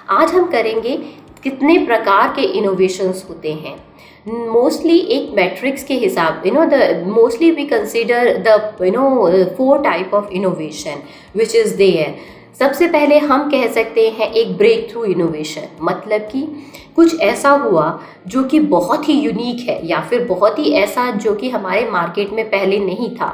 आज हम करेंगे कितने प्रकार के इनोवेशंस होते हैं। मोस्टली एक मैट्रिक्स के हिसाब the mostly we consider the 4 type of innovation which is there. सबसे पहले हम कह सकते हैं एक ब्रेक थ्रू इनोवेशन, मतलब कि कुछ ऐसा हुआ जो कि बहुत ही यूनिक है या फिर बहुत ही ऐसा जो कि हमारे मार्केट में पहले नहीं था,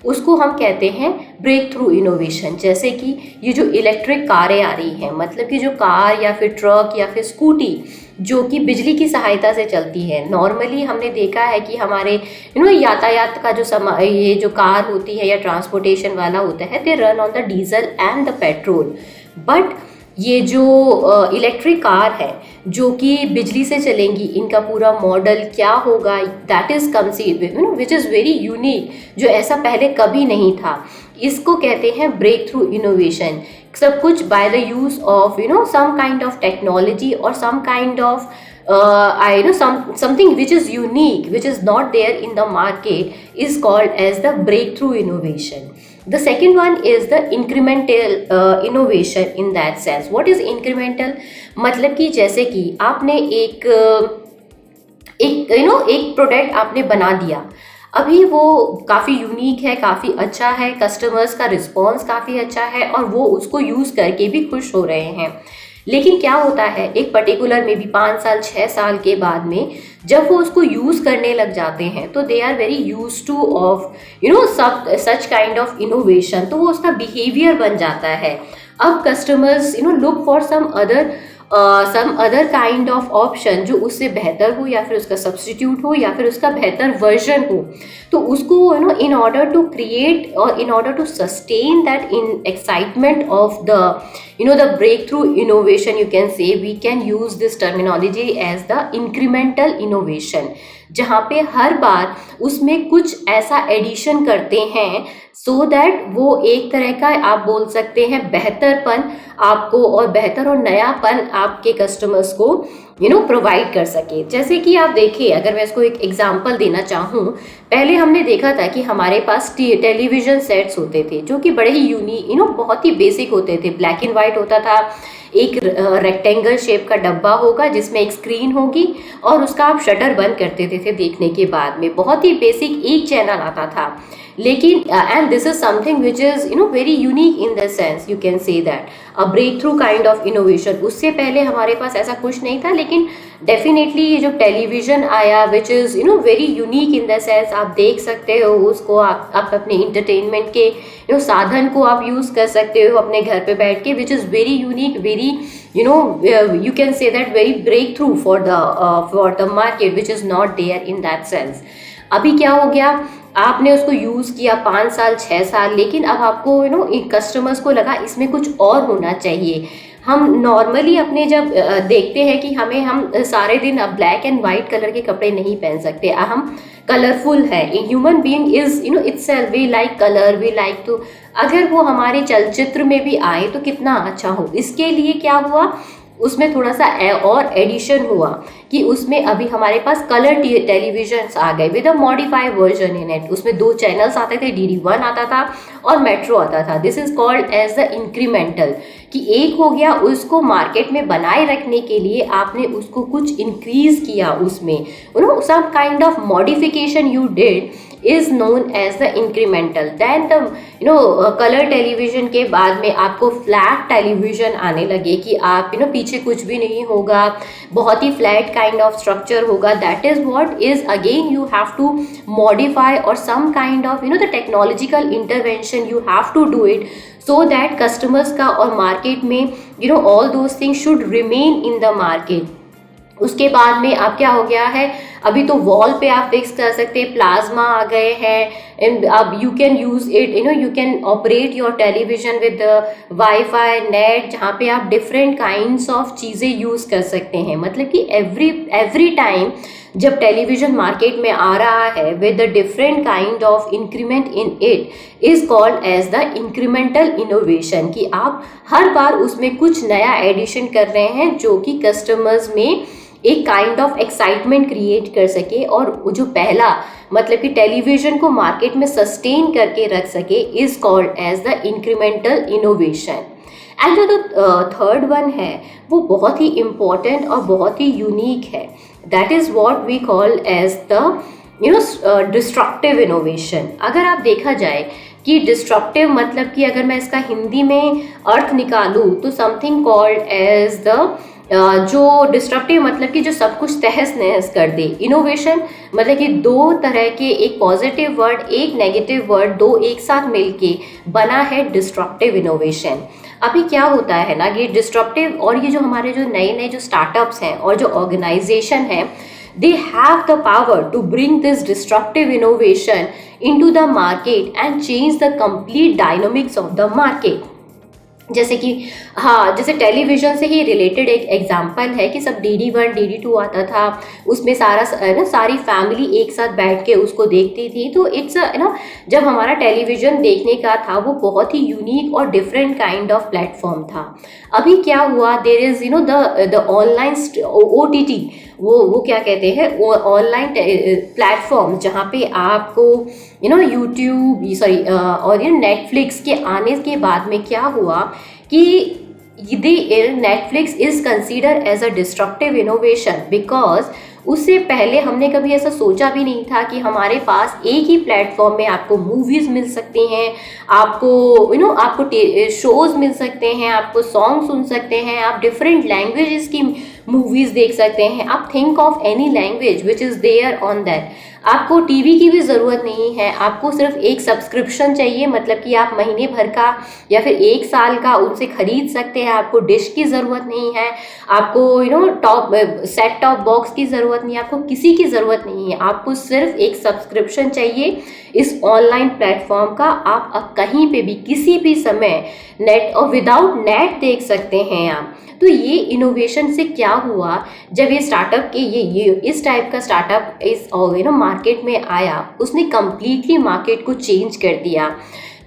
उसको हम कहते हैं ब्रेक थ्रू इनोवेशन। जैसे कि ये जो इलेक्ट्रिक कारें आ रही हैं, मतलब कि जो कार या फिर ट्रक या फिर स्कूटी जो कि बिजली की सहायता से चलती है। नॉर्मली हमने देखा है कि हमारे यातायात का जो ये जो कार होती है या ट्रांसपोर्टेशन वाला होता है, they run on the diesel and the petrol. But ये जो इलेक्ट्रिक कार है जो कि बिजली से चलेंगी, इनका पूरा मॉडल क्या होगा, that is conceive which is very unique, जो ऐसा पहले कभी नहीं था। इसको कहते हैं ब्रेक थ्रू इनोवेशन। सब कुछ by the use of some kind of technology और some kind of something which is unique, which is not there in the market, is called as the breakthrough innovation. The second one is the incremental innovation. In that sense, what is incremental? मतलब कि जैसे कि आपने एक product आपने बना दिया, अभी वो काफ़ी यूनिक है, काफ़ी अच्छा है, कस्टमर्स का रिस्पॉन्स काफ़ी अच्छा है और वो उसको यूज़ करके भी खुश हो रहे हैं। लेकिन क्या होता है, एक पर्टिकुलर में भी 5 साल 6 साल के बाद में जब वो उसको यूज़ करने लग जाते हैं तो they are very use to of such kind of innovation, तो वो उसका बिहेवियर बन जाता है। अब customers look for some other kind of option जो उससे बेहतर हो या फिर उसका सब्सटीट्यूट हो या फिर उसका बेहतर वर्जन हो। तो उसको इन ऑर्डर टू क्रिएट और in order to sustain that in excitement of the breakthrough innovation, you can say, we can use this terminology as the incremental innovation, जहाँ पे हर बार उसमें कुछ ऐसा एडिशन करते हैं सो दैट वो एक तरह का आप बोल सकते हैं बेहतरपन आपको और बेहतर और नयापन आपके कस्टमर्स को प्रोवाइड कर सके। जैसे कि आप देखिए, अगर मैं इसको एक एग्जांपल देना चाहूँ, पहले हमने देखा था कि हमारे पास टेलीविज़न सेट्स होते थे जो कि बड़े ही यूनिक बहुत ही बेसिक होते थे। ब्लैक एंड वाइट होता था, एक रेक्टेंगल शेप का डब्बा होगा जिसमें एक स्क्रीन होगी और उसका आप शटर बंद कर देते थे देखने के बाद में। बहुत ही बेसिक एक चैनल आता था, लेकिन and this is something which is very unique in the sense, you can say that a breakthrough kind of innovation. उससे पहले हमारे पास ऐसा कुछ नहीं था, लेकिन डेफिनेटली ये जो टेलीविज़न आया which is very unique in the sense, आप देख सकते हो उसको, आप अपने इंटरटेनमेंट के साधन को आप यूज़ कर सकते हो अपने घर पे बैठ के, which is very unique, very you can say that very breakthrough for the market which is not there in that sense. अभी क्या हो गया, आपने उसको यूज़ किया 5 साल 6 साल, लेकिन अब आपको कस्टमर्स को लगा इसमें कुछ और होना चाहिए। हम नॉर्मली अपने जब देखते हैं कि हम सारे दिन अब ब्लैक एंड वाइट कलर के कपड़े नहीं पहन सकते, हम कलरफुल है। A human being is itself we like colour, we like to, अगर वो हमारे चलचित्र में भी आए तो कितना अच्छा हो। इसके लिए क्या हुआ, उसमें थोड़ा सा और एडिशन हुआ कि उसमें अभी हमारे पास कलर टेलीविजन आ गए with a modified version in it. उसमें 2 चैनल्स आते थे, DD1 आता था और मेट्रो आता था। This is called as the incremental, कि एक हो गया, उसको मार्केट में बनाए रखने के लिए आपने उसको कुछ इंक्रीज किया, उसमें some kind of modification you did is known as the incremental. Then the color television के बाद में आपको फ्लैट टेलीविजन आने लगे कि आप पीछे कुछ भी नहीं होगा, बहुत ही फ्लैट काइंड ऑफ स्ट्रक्चर होगा। That is what is again you have to modify और some kind of the technological intervention you have to do it so that customers का और मार्केट में all those things should remain in the market. उसके बाद में अब क्या हो गया है, अभी तो वॉल पे आप फिक्स कर सकते हैं, प्लाज्मा आ गए हैं, एंड अब you can use it, you can operate your television with wifi net, जहाँ पे आप डिफरेंट काइंड्स ऑफ चीज़ें यूज़ कर सकते हैं। मतलब कि एवरी टाइम जब टेलीविजन मार्केट में आ रहा है with the different kind of increment in it is called as the incremental innovation, कि आप हर बार उसमें कुछ नया एडिशन कर रहे हैं जो कि कस्टमर्स में एक काइंड ऑफ एक्साइटमेंट क्रिएट कर सके और जो पहला मतलब कि टेलीविजन को मार्केट में सस्टेन करके रख सके is called as the incremental innovation. And जो थर्ड वन है वो बहुत ही इम्पोर्टेंट और बहुत ही यूनिक है, that is what we call as the destructive innovation. अगर आप देखा जाए कि डिस्ट्रक्टिव मतलब कि अगर मैं इसका हिंदी में अर्थ निकालूं तो समथिंग कॉल्ड एज द जो डिस्ट्रक्टिव मतलब कि जो सब कुछ तहस नहस कर दे। इनोवेशन मतलब कि दो तरह के, एक पॉजिटिव वर्ड एक नेगेटिव वर्ड, दो एक साथ मिलके बना है डिस्ट्रक्टिव इनोवेशन। अभी क्या होता है ना, ये डिस्ट्रक्टिव और ये जो हमारे जो नए नए जो स्टार्टअप्स हैं और जो ऑर्गेनाइजेशन है, they have the power to bring this disruptive innovation into the market and change the complete dynamics of the market। जैसे कि हाँ, जैसे टेलीविज़न से ही रिलेटेड एक एग्जांपल है कि सब DD1 DD2 आता था, उसमें सारी फैमिली एक साथ बैठ के उसको देखती थी। तो इट्स जब हमारा टेलीविज़न देखने का था वो बहुत ही यूनिक और डिफरेंट काइंड ऑफ प्लेटफॉर्म था। अभी क्या हुआ, there is the online OTT, वो क्या कहते हैं, ऑनलाइन प्लेटफॉर्म जहाँ पे आपको यूट्यूब और नेटफ्लिक्स के आने के बाद में क्या हुआ कि Netflix is consider as a destructive innovation, because उससे पहले हमने कभी ऐसा सोचा भी नहीं था कि हमारे पास एक ही प्लेटफॉर्म में आपको मूवीज़ मिल सकती हैं, आपको आपको शोज़ मिल सकते हैं, आपको सॉन्ग सुन सकते हैं, आप डिफरेंट लैंग्वेजेस की मूवीज़ देख सकते हैं। आप think of any language which is there on that. आपको टीवी की भी ज़रूरत नहीं है, आपको सिर्फ एक सब्सक्रिप्शन चाहिए, मतलब कि आप महीने भर का या फिर एक साल का उनसे खरीद सकते हैं। आपको डिश की ज़रूरत नहीं है, आपको सेट टॉप बॉक्स की ज़रूरत नहीं है, आपको किसी की ज़रूरत नहीं है, आपको सिर्फ एक सब्सक्रिप्शन चाहिए इस ऑनलाइन प्लेटफॉर्म का। आप कहीं पे भी किसी भी समय नेट और विदाउट नेट देख सकते हैं आप। तो ये इनोवेशन से क्या हुआ, जब ये स्टार्टअप के ये इस टाइप का स्टार्टअप इस मार्केट में आया, उसने कम्प्लीटली मार्केट को चेंज कर दिया।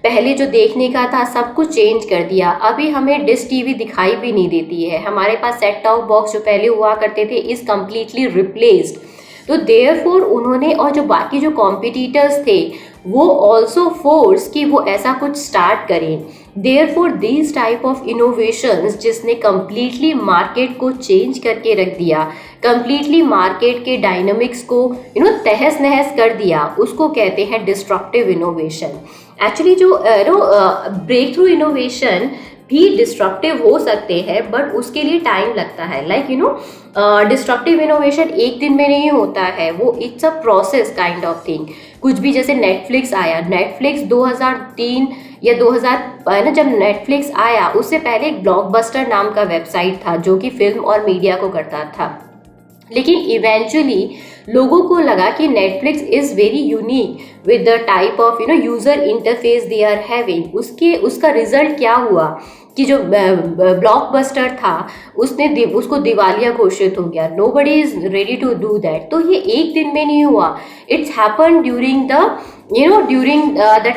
पहले जो देखने का था सब कुछ चेंज कर दिया। अभी हमें डिश टीवी दिखाई भी नहीं देती है, हमारे पास सेट टॉप बॉक्स जो पहले हुआ करते थे इज कम्प्लीटली रिप्लेस्ड। तो देयरफॉर उन्होंने और जो बाकी जो कॉम्पिटिटर्स थे वो ऑल्सो फोर्स कि वो ऐसा कुछ स्टार्ट करें। Therefore this type of innovations जिसने कम्प्लीटली मार्केट को चेंज करके रख दिया, कम्प्लीटली मार्केट के डायनामिक्स को तहस नहस कर दिया, उसको कहते हैं डिस्ट्रक्टिव इनोवेशन। एक्चुअली जो ब्रेक थ्रू इनोवेशन भी डिस्ट्रक्टिव हो सकते हैं, बट उसके लिए टाइम लगता है। डिस्ट्रक्टिव इनोवेशन एक दिन में नहीं होता है, वो it's a process kind of thing. कुछ भी जैसे नेटफ्लिक्स आया, नेटफ्लिक्स 2003 या 2000 जब नेटफ्लिक्स आया उससे पहले एक ब्लॉकबस्टर नाम का वेबसाइट था जो कि फिल्म और मीडिया को करता था। लेकिन इवेंचुअली लोगों को लगा कि Netflix is very unique with the type of user interface they are having. उसका रिजल्ट क्या हुआ कि जो ब्लॉकबस्टर था उसको दिवालिया घोषित हो गया। Nobody is ready to do that. तो ये एक दिन में नहीं हुआ, it's happen during the the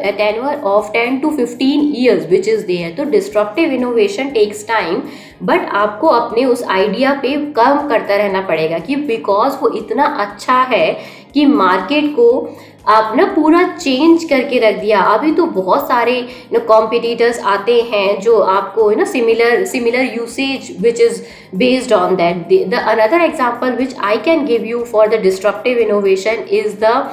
tenure of 10 to 15 years which is there। तो destructive innovation takes time, but आपको अपने उस आइडिया पे काम करता रहना पड़ेगा कि बिकॉज वो इतना अच्छा है कि मार्केट को आपने पूरा चेंज करके रख दिया। अभी तो बहुत सारे कॉम्पिटिटर्स आते हैं जो आपको similar usage which is based on that. The another example which I can give you for the destructive innovation is the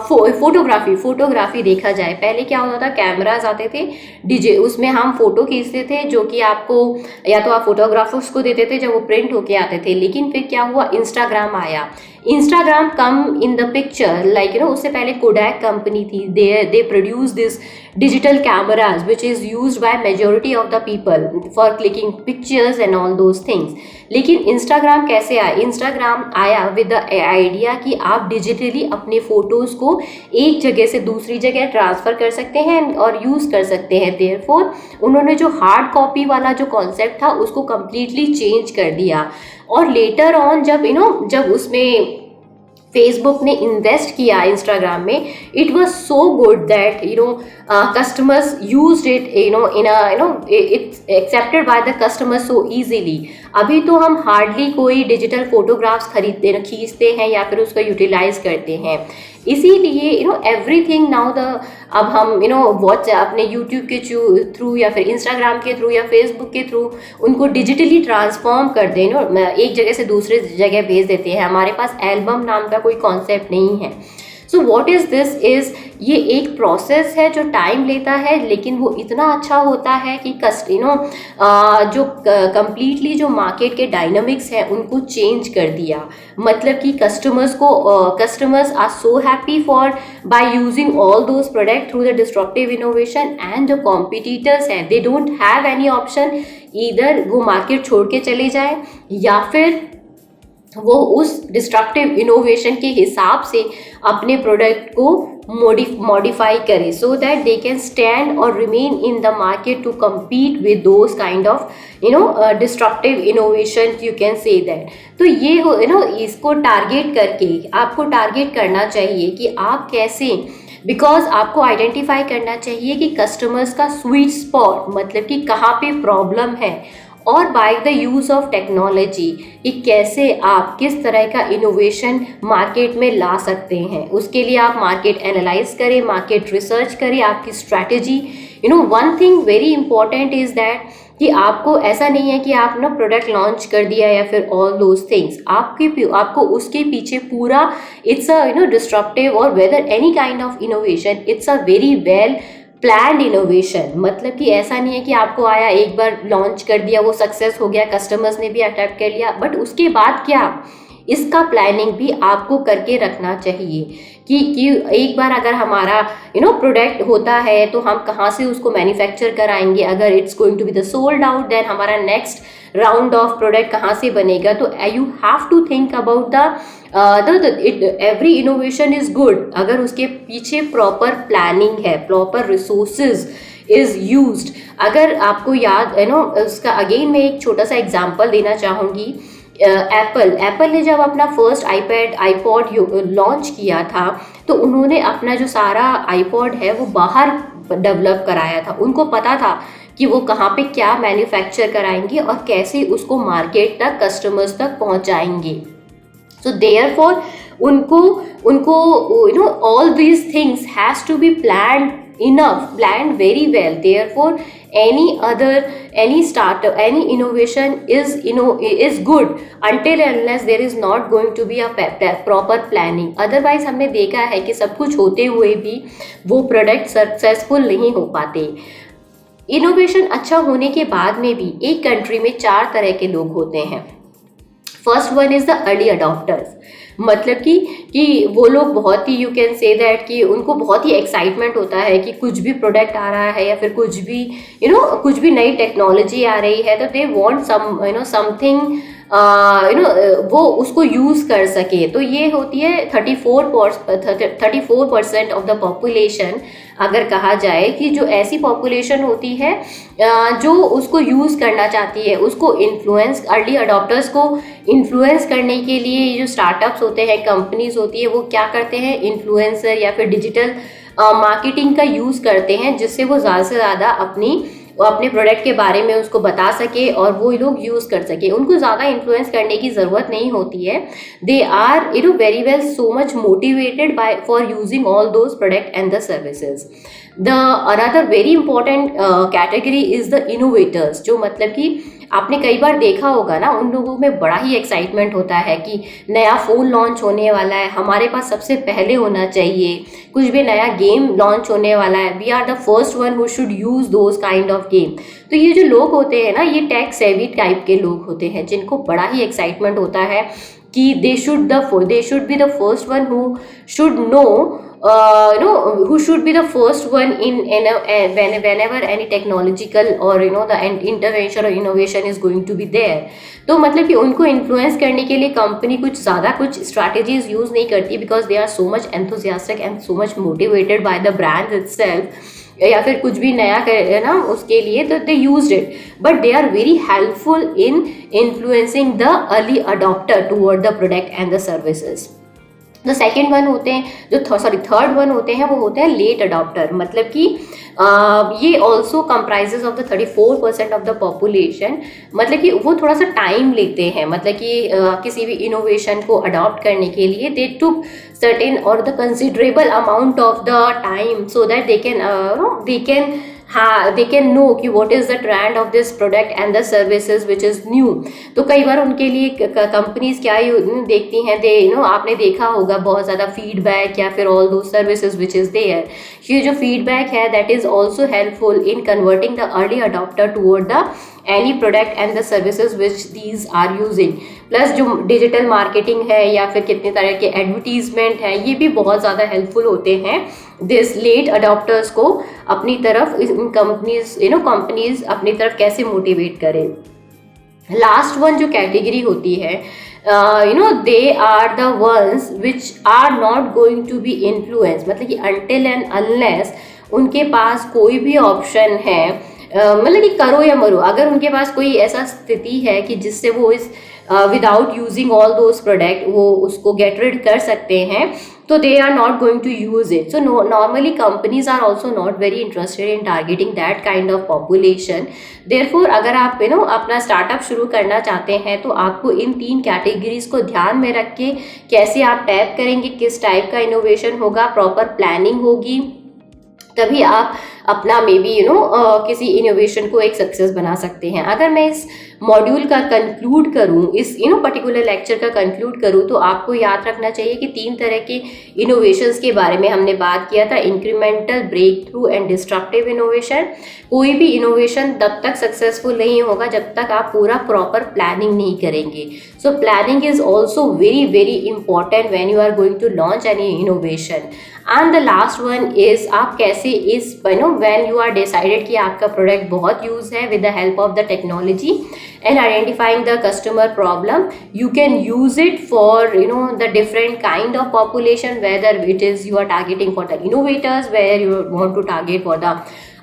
photography देखा जाए। पहले क्या होता था, कैमराज आते थे डीजे, उसमें हम फोटो खींचते थे जो कि आपको या तो आप फोटोग्राफर्स को देते थे जब वो प्रिंट होके आते थे। लेकिन फिर क्या हुआ, इंस्टाग्राम आया। Instagram come in the picture उससे पहले कोडैक कंपनी थी, they produce this digital cameras which is used by majority of the people for clicking pictures and all those things. लेकिन इंस्टाग्राम कैसे आया, इंस्टाग्राम आया विद द आइडिया कि आप digitally अपने फोटोज़ को एक जगह से दूसरी जगह ट्रांसफ़र कर सकते हैं और यूज़ कर सकते हैं। देयरफॉर उन्होंने जो हार्ड कॉपी वाला जो कॉन्सेप्ट था उसको कम्प्लीटली चेंज कर दिया। और लेटर ऑन जब उसमें फेसबुक ने इन्वेस्ट किया इंस्टाग्राम में, it was so good that customers used it it's accepted by the customers so easily. अभी तो हम हार्डली कोई डिजिटल फोटोग्राफ्स खींचते हैं या फिर उसका यूटिलाइज करते हैं। इसीलिए एवरीथिंग नाउ द अब हम व्हाट्सएप अपने यूट्यूब के थ्रू या फिर इंस्टाग्राम के थ्रू या फेसबुक के थ्रू उनको डिजिटली ट्रांसफॉर्म कर दें, एक जगह से दूसरे जगह भेज देते हैं। हमारे पास एल्बम नाम का कोई कॉन्सेप्ट नहीं है। So what is this is, ये एक प्रोसेस है जो टाइम लेता है, लेकिन वो इतना अच्छा होता है कि जो कंप्लीटली जो मार्केट के डायनामिक्स हैं उनको चेंज कर दिया। मतलब कि customers are so happy for by using all those product through the destructive innovation, and जो कॉम्पिटिटर्स हैं they don't have any option, either वो मार्केट छोड़ के चले जाए या फिर वो उस डिस्ट्रक्टिव इनोवेशन के हिसाब से अपने प्रोडक्ट को मॉडिफाई करे, so that they can stand और remain in the market to compete with those kind of destructive innovation, you can say that. तो ये हो इसको टारगेट करके आपको टारगेट करना चाहिए कि आप कैसे, बिकॉज आपको आइडेंटिफाई करना चाहिए कि कस्टमर्स का स्वीट स्पॉट मतलब कि कहाँ पे प्रॉब्लम है, और by the use of technology कि कैसे आप किस तरह का इनोवेशन मार्केट में ला सकते हैं। उसके लिए आप मार्केट एनालाइज करें, मार्केट रिसर्च करें, आपकी strategy. One thing very important is that कि आपको ऐसा नहीं है कि आप प्रोडक्ट लॉन्च कर दिया या फिर ऑल दोज थिंग्स, आपको उसके पीछे पूरा इट्स अ डिस्ट्रक्टिव और whether any kind of innovation, it's a very well planned innovation. मतलब कि ऐसा नहीं है कि आपको आया एक बार लॉन्च कर दिया, वो सक्सेस हो गया, कस्टमर्स ने भी अट्रैक्ट कर लिया, बट उसके बाद क्या, इसका प्लानिंग भी आपको करके रखना चाहिए कि एक बार अगर हमारा प्रोडक्ट होता है तो हम कहाँ से उसको मैन्युफैक्चर कराएंगे, अगर it's going to be the sold out then हमारा नेक्स्ट राउंड ऑफ प्रोडक्ट कहाँ से बनेगा। तो you have to think about every innovation is good अगर उसके पीछे प्रॉपर प्लानिंग है, प्रॉपर रिसोर्सेज इज यूज्ड। अगर आपको याद उसका अगेन मैं एक छोटा सा एग्जांपल देना चाहूँगी। एप्पल ने जब अपना फर्स्ट आईपॉड लॉन्च किया था तो उन्होंने अपना जो सारा आईपॉड है वो बाहर डेवलप कराया था। उनको पता था कि वो कहाँ पे क्या मैन्युफैक्चर कराएंगे और कैसे उसको मार्केट तक, कस्टमर्स तक पहुँचाएंगे। सो देयरफॉर उनको all these things has to be planned very well. Therefore any startup, any innovation is good until unless there is not going to be a proper planning. Otherwise हमने देखा है कि सब कुछ होते हुए भी वो प्रोडक्ट सक्सेसफुल नहीं हो पाते। इनोवेशन अच्छा होने के बाद में भी एक कंट्री में 4 तरह के लोग होते हैं। First one is the early adopters, मतलब कि वो लोग बहुत ही, यू कैन से दैट कि उनको बहुत ही एक्साइटमेंट होता है कि कुछ भी प्रोडक्ट आ रहा है या फिर कुछ भी कुछ भी नई टेक्नोलॉजी आ रही है तो दे वांट समथिंग वो उसको यूज़ कर सके। तो ये होती है 34% ऑफ द पॉपुलेशन। अगर कहा जाए कि जो ऐसी पॉपुलेशन होती है जो उसको यूज़ करना चाहती है, उसको इन्फ्लुएंस, अर्ली अडॉप्टर्स को इन्फ्लुएंस करने के लिए जो स्टार्टअप्स होते हैं, कंपनीज होती है, वो क्या करते हैं, इन्फ्लुएंसर या फिर डिजिटल मार्केटिंग का यूज़ करते हैं, जिससे वो ज़्यादा से ज़्यादा अपने प्रोडक्ट के बारे में उसको बता सके और वो लोग यूज़ कर सके। उनको ज़्यादा इन्फ्लुएंस करने की ज़रूरत नहीं होती है। They are very well so much motivated by for using all those product and the services. The another very important category is the innovators, जो मतलब कि आपने कई बार देखा होगा ना, उन लोगों में बड़ा ही एक्साइटमेंट होता है कि नया फ़ोन लॉन्च होने वाला है, हमारे पास सबसे पहले होना चाहिए, कुछ भी नया गेम लॉन्च होने वाला है, we are the first one who should use those kind of game. तो ये जो लोग होते हैं ना, ये टेक सेवी टाइप के लोग होते हैं जिनको बड़ा ही एक्साइटमेंट होता है कि they should be the first one who should know who should be the first one whenever any technological or the intervention or innovation is going to be there। तो मतलब कि उनको इन्फ्लुएंस करने के लिए कंपनी कुछ ज़्यादा कुछ स्ट्रैटेजीज यूज़ नहीं करती, because they are so much enthusiastic and so much motivated by the brand itself, या फिर कुछ भी नया करे ना उसके लिए, तो they used it, but they are very helpful in influencing the early adopter toward the product and the services. जो सेकेंड वन होते हैं, जो थर्ड वन होते हैं, वो होते हैं लेट अडॉप्टर। मतलब कि ये also comprises of the 34% of the population. मतलब कि वो थोड़ा सा टाइम लेते हैं, मतलब कि किसी भी इनोवेशन को अडॉप्ट करने के लिए दे टुक सर्टेन और the considerable amount of the time so that they can हाँ दे कैन नो कि what is the trend of this product and the services which is new. तो कई बार उनके लिए कंपनीज क्या देखती हैं, दे आपने देखा होगा बहुत ज़्यादा फीडबैक या फिर ऑल दो सर्विसेज विच इज़ देयर। ये जो फीडबैक है that is also helpful in converting the early adopter toward the any product and the services which these are using. Plus जो डिजिटल मार्केटिंग है या फिर कितने तरह के एडवर्टीजमेंट है, ये भी बहुत ज़्यादा हेल्पफुल होते हैं दिस लेट अडॉप्टर्स को अपनी तरफ कंपनीज अपनी तरफ कैसे मोटिवेट करें। लास्ट वन जो कैटेगरी होती है, they are the ones which are not going to be influence. मतलब कि अनटिल एंड अनलेस उनके पास कोई भी ऑप्शन है, मतलब कि करो या मरो, अगर उनके पास कोई ऐसा स्थिति है कि जिससे वो इस without using all those product वो उसको गेट रिड कर सकते हैं, तो they are not going to use it. So normally companies are also not very interested in targeting that kind of population. Therefore अगर आप अपना स्टार्टअप शुरू करना चाहते हैं तो आपको इन 3 कैटेगरीज को ध्यान में रख के कैसे आप टैप करेंगे, किस टाइप का इनोवेशन होगा, प्रॉपर प्लानिंग होगी, तभी आप अपना मे बी किसी इनोवेशन को एक सक्सेस बना सकते हैं। अगर मैं इस मॉड्यूल का कंक्लूड करूं, इस पर्टिकुलर लेक्चर का कंक्लूड करूं, तो आपको याद रखना चाहिए कि 3 तरह के इनोवेशंस के बारे में हमने बात किया था, incremental, breakthrough and destructive innovation. कोई भी इनोवेशन तब तक सक्सेसफुल नहीं होगा जब तक आप पूरा प्रॉपर प्लानिंग नहीं करेंगे। So planning is also very very important when you are going to launch any innovation. And the last one is आप कैसे इस व्हेन यू आर डिसाइडेड कि आपका प्रोडक्ट बहुत यूज है, with the help of the technology and identifying the customer problem, you can use it for the different kind of population, whether it is you are targeting for the innovators, where you want to target for the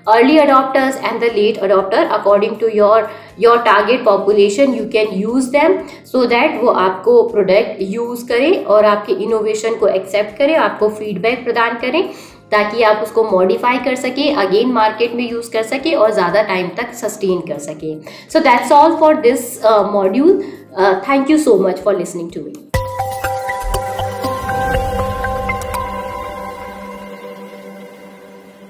early adopters and the late adopter, according to your target population you can use them so that वो आपको product use करें और आपके innovation को accept करें, आपको feedback प्रदान करें, ताकि आप उसको मॉडिफाई कर सकें, अगेन मार्केट में यूज़ कर सकें और ज़्यादा टाइम तक सस्टेन कर सकें। So that's all for this module. Thank you so much for listening to me.